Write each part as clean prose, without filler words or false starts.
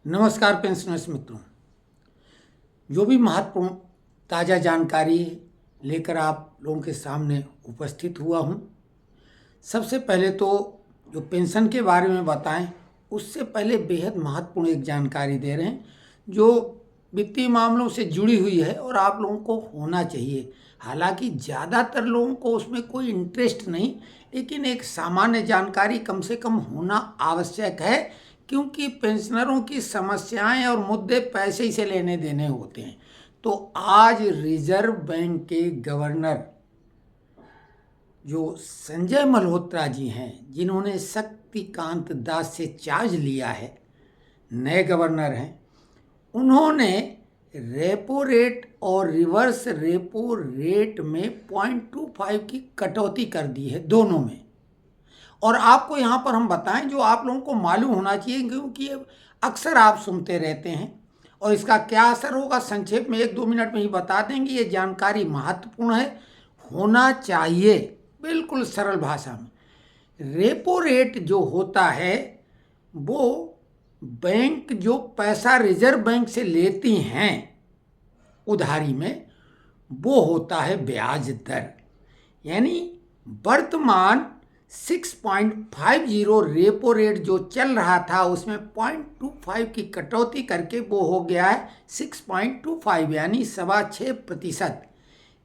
नमस्कार पेंशनर्स मित्रों। जो भी महत्वपूर्ण ताज़ा जानकारी लेकर आप लोगों के सामने उपस्थित हुआ हूँ। सबसे पहले तो जो पेंशन के बारे में बताएं, उससे पहले बेहद महत्वपूर्ण एक जानकारी दे रहे हैं जो वित्तीय मामलों से जुड़ी हुई है और आप लोगों को होना चाहिए। हालांकि ज़्यादातर लोगों को उसमें कोई इंटरेस्ट नहीं, लेकिन एक सामान्य जानकारी कम से कम होना आवश्यक है, क्योंकि पेंशनरों की समस्याएं और मुद्दे पैसे ही से लेने देने होते हैं। तो आज रिजर्व बैंक के गवर्नर जो संजय मल्होत्रा जी हैं, जिन्होंने शक्तिकांत दास से चार्ज लिया है, नए गवर्नर हैं, उन्होंने रेपो रेट और रिवर्स रेपो रेट में 0.25 की कटौती कर दी है दोनों में। और आपको यहाँ पर हम बताएं जो आप लोगों को मालूम होना चाहिए, क्योंकि अक्सर आप सुनते रहते हैं। और इसका क्या असर होगा संक्षेप में 1-2 मिनट में ही बता देंगे। ये जानकारी महत्वपूर्ण है, होना चाहिए, बिल्कुल सरल भाषा में। रेपो रेट जो होता है वो बैंक जो पैसा रिजर्व बैंक से लेती हैं उधारी में, वो होता है ब्याज दर। यानी वर्तमान 6.50 रेपो रेट जो चल रहा था, उसमें 0.25 की कटौती करके वो हो गया है 6.25, यानी 6.25%।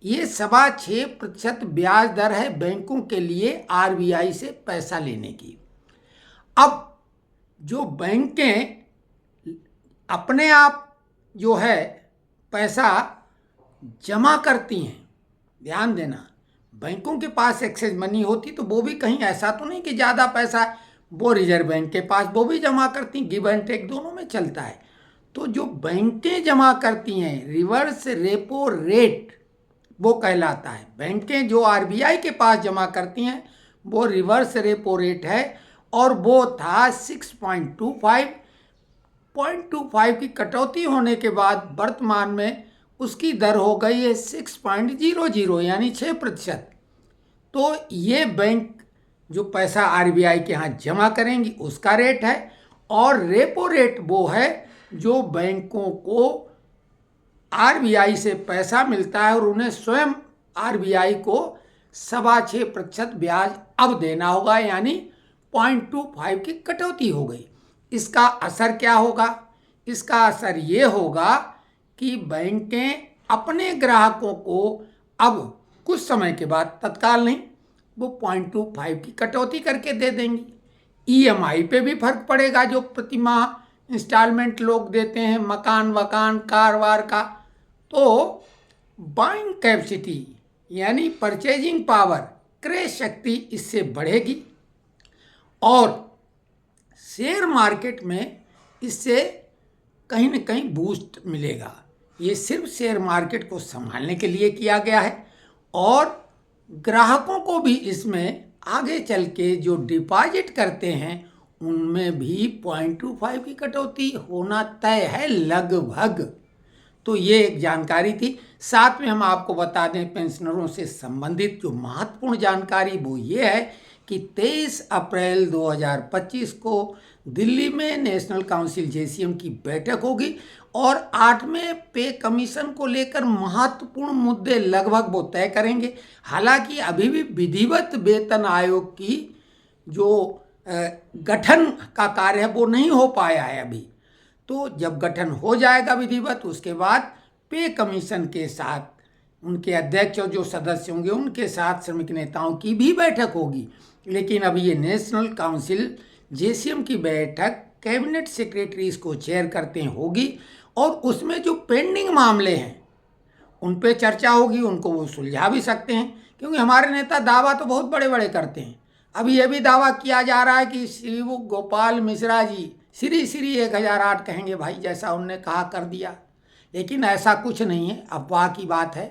ये 6.25% ब्याज दर है बैंकों के लिए आरबीआई से पैसा लेने की। अब जो बैंकें अपने आप जो है पैसा जमा करती हैं, ध्यान देना, बैंकों के पास एक्सेस मनी होती तो वो भी कहीं ऐसा तो नहीं कि ज़्यादा पैसा है, वो रिजर्व बैंक के पास वो भी जमा करती, गिव एंड टेक दोनों में चलता है। तो जो बैंकें जमा करती हैं रिवर्स रेपो रेट वो कहलाता है। बैंकें जो आरबीआई के पास जमा करती हैं वो रिवर्स रेपो रेट है, और वो था 6.25। 0.25 की कटौती होने के बाद वर्तमान में उसकी दर हो गई है 6.00, यानी 6%। तो ये बैंक जो पैसा आरबीआई के यहाँ जमा करेंगी उसका रेट है, और रेपो रेट वो है जो बैंकों को आरबीआई से पैसा मिलता है और उन्हें स्वयं आरबीआई को 6.25% ब्याज अब देना होगा, यानी 0.25 की कटौती हो गई। इसका असर क्या होगा? इसका असर ये होगा कि बैंकें अपने ग्राहकों को अब कुछ समय के बाद, तत्काल नहीं, वो 0.25 की कटौती करके दे देंगी। ईएमआई पे भी फर्क पड़ेगा, जो प्रति माह इंस्टॉलमेंट लोग देते हैं मकान वकान कार वार का। तो बाइंग कैपेसिटी यानी परचेजिंग पावर, क्रय शक्ति इससे बढ़ेगी, और शेयर मार्केट में इससे कहीं न कहीं बूस्ट मिलेगा। ये सिर्फ शेयर मार्केट को संभालने के लिए किया गया है, और ग्राहकों को भी इसमें आगे चल के जो डिपॉजिट करते हैं उनमें भी 0.25 की कटौती होना तय है लगभग। तो ये एक जानकारी थी। साथ में हम आपको बता दें पेंशनरों से संबंधित जो महत्वपूर्ण जानकारी वो ये है कि 23 अप्रैल 2025 को दिल्ली में नेशनल काउंसिल जेसीएम की बैठक होगी, और 8वें पे कमीशन को लेकर महत्वपूर्ण मुद्दे लगभग वो तय करेंगे। हालांकि अभी भी विधिवत वेतन आयोग की जो गठन का कार्य है वो नहीं हो पाया है अभी। तो जब गठन हो जाएगा विधिवत, उसके बाद पे कमीशन के साथ उनके अध्यक्ष और जो सदस्य होंगे उनके साथ श्रमिक नेताओं की भी बैठक होगी। लेकिन अब ये नेशनल काउंसिल जेसीएम की बैठक कैबिनेट सेक्रेटरीज को चेयर करते हैं होगी, और उसमें जो पेंडिंग मामले हैं उन पे चर्चा होगी, उनको वो सुलझा भी सकते हैं। क्योंकि हमारे नेता दावा तो बहुत बड़े बड़े करते हैं। अभी ये भी दावा किया जा रहा है कि श्री गोपाल मिश्रा जी श्री 1008 कहेंगे, भाई जैसा उनने कहा कर दिया। लेकिन ऐसा कुछ नहीं है, अफवाह की बात है।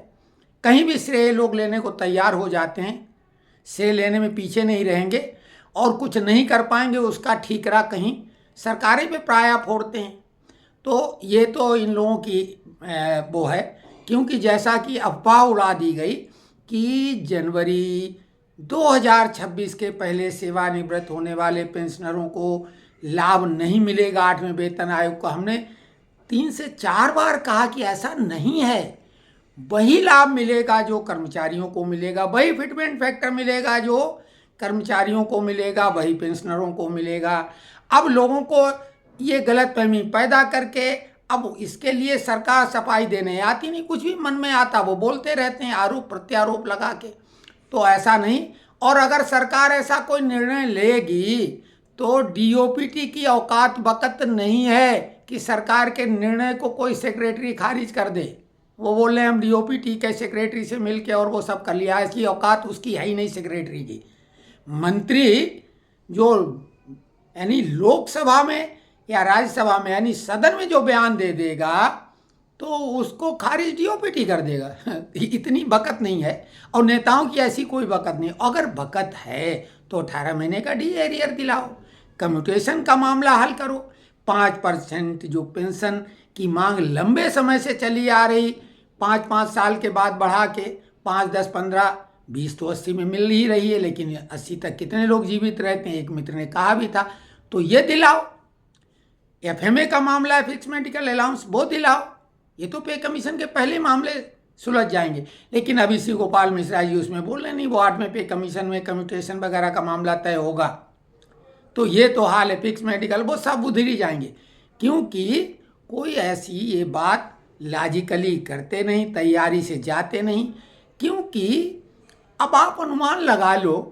कहीं भी श्रेय लोग लेने को तैयार हो जाते हैं, श्रेय लेने में पीछे नहीं रहेंगे, और कुछ नहीं कर पाएंगे उसका ठीकरा कहीं सरकारें पे प्राय फोड़ते हैं। तो ये तो इन लोगों की वो है, क्योंकि जैसा कि अफवाह उड़ा दी गई कि जनवरी 2026 के पहले सेवानिवृत्त होने वाले पेंशनरों को लाभ नहीं मिलेगा 8वें वेतन आयोग को। हमने 3 से 4 बार कहा कि ऐसा नहीं है। वही लाभ मिलेगा जो कर्मचारियों को मिलेगा, वही फिटमेंट फैक्टर मिलेगा जो कर्मचारियों को मिलेगा, वही पेंशनरों को मिलेगा। अब लोगों को ये गलतफहमी पैदा करके अब इसके लिए सरकार सफाई देने आती नहीं, कुछ भी मन में आता वो बोलते रहते हैं, आरोप प्रत्यारोप लगा के। तो ऐसा नहीं। और अगर सरकार ऐसा कोई निर्णय लेगी तो डीओपीटी की औकात वक़्त नहीं है कि सरकार के निर्णय को कोई सेक्रेटरी खारिज कर दे। वो बोल रहे हैं हम डीओपीटी के सेक्रेटरी से मिलके और वो सब कर लिया, इसकी औकात उसकी है ही नहीं सेक्रेटरी की। मंत्री जो यानी लोकसभा में या राज्यसभा में यानी सदन में जो बयान दे देगा तो उसको खारिज डीओपीटी कर देगा। इतनी बकत नहीं है। और नेताओं की ऐसी कोई बकत नहीं। अगर बकत है तो 18 महीने का डी एरियर दिलाओ, कम्यूटेशन का मामला हल करो, 5% जो पेंशन की मांग लंबे समय से चली आ रही, 5-5 साल के बाद बढ़ा के 5, 10, 15, 20 तो 80 में मिल ही रही है, लेकिन 80 तक कितने लोग जीवित रहते हैं, एक मित्र ने कहा भी था। तो ये दिलाओ। एफएमए का मामला है, फिक्स मेडिकल अलाउंस, वो दिलाओ। ये तो पे कमीशन के पहले मामले सुलझ जाएंगे। लेकिन अभी श्री गोपाल मिश्रा जी उसमें बोल रहे नहीं, वो 8वें पे कमीशन में कम्यूटेशन वगैरह का मामला तय होगा। तो ये तो हाल है, फिक्स मेडिकल वो सब उधर ही जाएंगे, क्योंकि कोई ऐसी ये बात लॉजिकली करते नहीं, तैयारी से जाते नहीं। क्योंकि अब आप अनुमान लगा लो,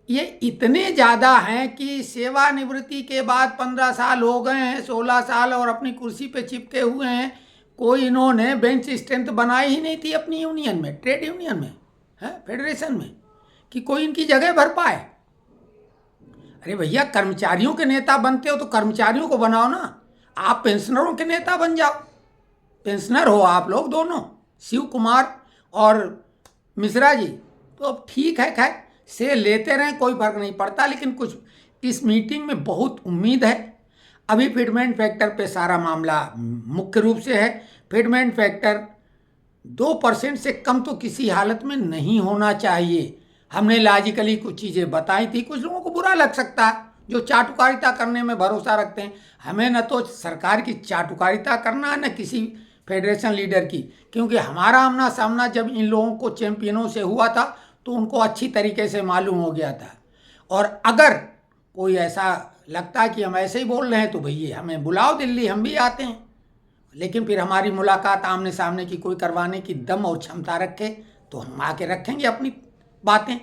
ये इतने ज़्यादा हैं कि सेवानिवृत्ति के बाद 15 साल हो गए हैं, 16 साल और अपनी कुर्सी पे चिपके हुए हैं। कोई इन्होंने बेंच स्ट्रेंथ बनाई ही नहीं थी अपनी यूनियन में, ट्रेड यूनियन में, है फेडरेशन में, कि कोई इनकी जगह भर पाए। अरे भैया, कर्मचारियों के नेता बनते हो तो कर्मचारियों को बनाओ ना। आप पेंशनरों के नेता बन जाओ। पेंशनर हो आप लोग दोनों, शिव कुमार और मिश्रा जी, तो अब ठीक है, खैर से लेते रहें, कोई फर्क नहीं पड़ता। लेकिन कुछ इस मीटिंग में बहुत उम्मीद है। अभी फिटमेंट फैक्टर पे सारा मामला मुख्य रूप से है। फिटमेंट फैक्टर 2% से कम तो किसी हालत में नहीं होना चाहिए। हमने लॉजिकली कुछ चीज़ें बताई थी। कुछ लोगों को बुरा लग सकता है जो चाटुकारिता करने में भरोसा रखते हैं। हमें न तो सरकार की चाटुकारिता करना है, न किसी फेडरेशन लीडर की, क्योंकि हमारा आमना सामना जब इन लोगों को चैंपियनों से हुआ था तो उनको अच्छी तरीके से मालूम हो गया था। और अगर कोई ऐसा लगता है कि हम ऐसे ही बोल रहे हैं तो भैया हमें बुलाओ दिल्ली, हम भी आते हैं। लेकिन फिर हमारी मुलाकात आमने सामने की कोई करवाने की दम और क्षमता रखे तो हम आके रखेंगे अपनी बातें।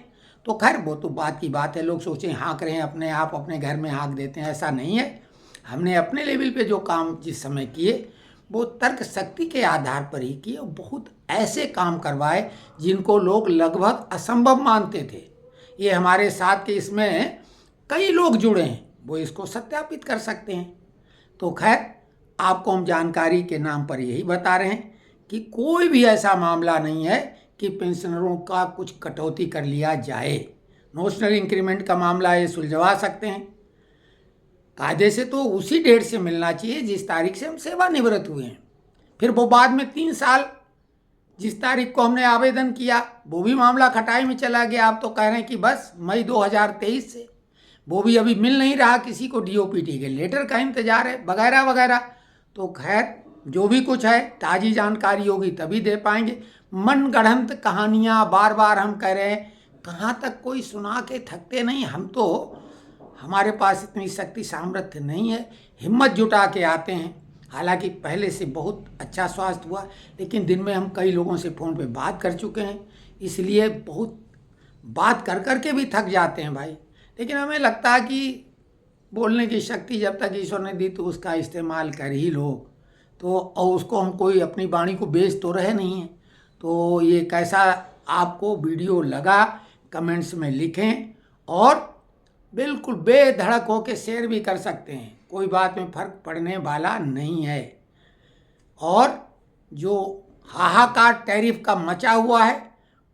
तो खैर वो तो बात की बात है। लोग सोचें हाँक रहे हैं अपने आप, अपने घर में हाँक देते हैं, ऐसा नहीं है। हमने अपने लेवल पे जो काम जिस समय किए वो तर्क शक्ति के आधार पर ही किए। और बहुत ऐसे काम करवाए जिनको लोग लगभग असंभव मानते थे। ये हमारे साथ के इसमें कई लोग जुड़े हैं, वो इसको सत्यापित कर सकते हैं। तो खैर आपको हम जानकारी के नाम पर यही बता रहे हैं कि कोई भी ऐसा मामला नहीं है कि पेंशनरों का कुछ कटौती कर लिया जाए। नोशनल इंक्रीमेंट का मामला ये सुलझवा सकते हैं। कायदे से तो उसी डेट से मिलना चाहिए जिस तारीख से हम सेवानिवृत्त हुए हैं। फिर वो बाद में 3 साल जिस तारीख को हमने आवेदन किया वो भी मामला खटाई में चला गया। आप तो कह रहे हैं कि बस मई 2023 से, वो भी अभी मिल नहीं रहा किसी को, डीओपीटी के लेटर का इंतजार है वगैरह वगैरह। तो खैर जो भी कुछ है ताज़ी जानकारी होगी तभी दे पाएंगे। मनगढ़ंत कहानियाँ बार बार हम कह रहे हैं, कहाँ तक कोई सुना के थकते नहीं। हम तो, हमारे पास इतनी शक्ति सामर्थ्य नहीं है, हिम्मत जुटा के आते हैं। हालांकि पहले से बहुत अच्छा स्वास्थ्य हुआ, लेकिन दिन में हम कई लोगों से फ़ोन पे बात कर चुके हैं, इसलिए बहुत बात कर कर के भी थक जाते हैं भाई। लेकिन हमें लगता है कि बोलने की शक्ति जब तक ईश्वर ने दी तो उसका इस्तेमाल कर ही लो। तो और उसको हम कोई अपनी वाणी को बेच तो रहे नहीं हैं। तो ये कैसा आपको वीडियो लगा कमेंट्स में लिखें, और बिल्कुल बेधड़क होकर शेयर भी कर सकते हैं, कोई बात में फ़र्क पड़ने वाला नहीं है। और जो हाहाकार टैरिफ का मचा हुआ है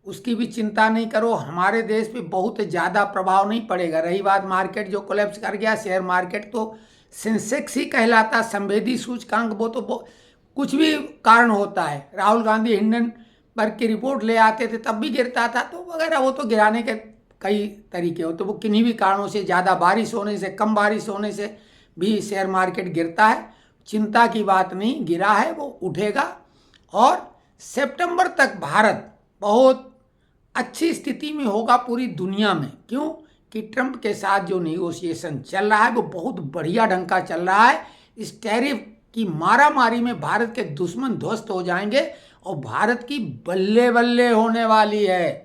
उसकी भी चिंता नहीं करो, हमारे देश पे बहुत ज़्यादा प्रभाव नहीं पड़ेगा। रही बात मार्केट जो कोलैप्स कर गया, शेयर मार्केट तो सेंसेक्स ही कहलाता, संवेदी सूचकांक, वो तो कुछ भी कारण होता है। राहुल गांधी हिंडनबर्ग की रिपोर्ट ले आते थे तब भी गिरता था, तो वगैरह वो तो गिराने के कई तरीके होते, वो किन्हीं भी कारणों से, ज़्यादा बारिश होने से, कम बारिश होने से, भी शेयर मार्केट गिरता है, चिंता की बात नहीं, गिरा है वो उठेगा। और सितंबर तक भारत बहुत अच्छी स्थिति में होगा पूरी दुनिया में। क्यों कि ट्रंप के साथ जो नेगोशिएशन चल रहा है वो बहुत बढ़िया ढंग का चल रहा है। इस टैरिफ की मारामारी में भारत के दुश्मन ध्वस्त हो जाएंगे और भारत की बल्ले बल्ले होने वाली है।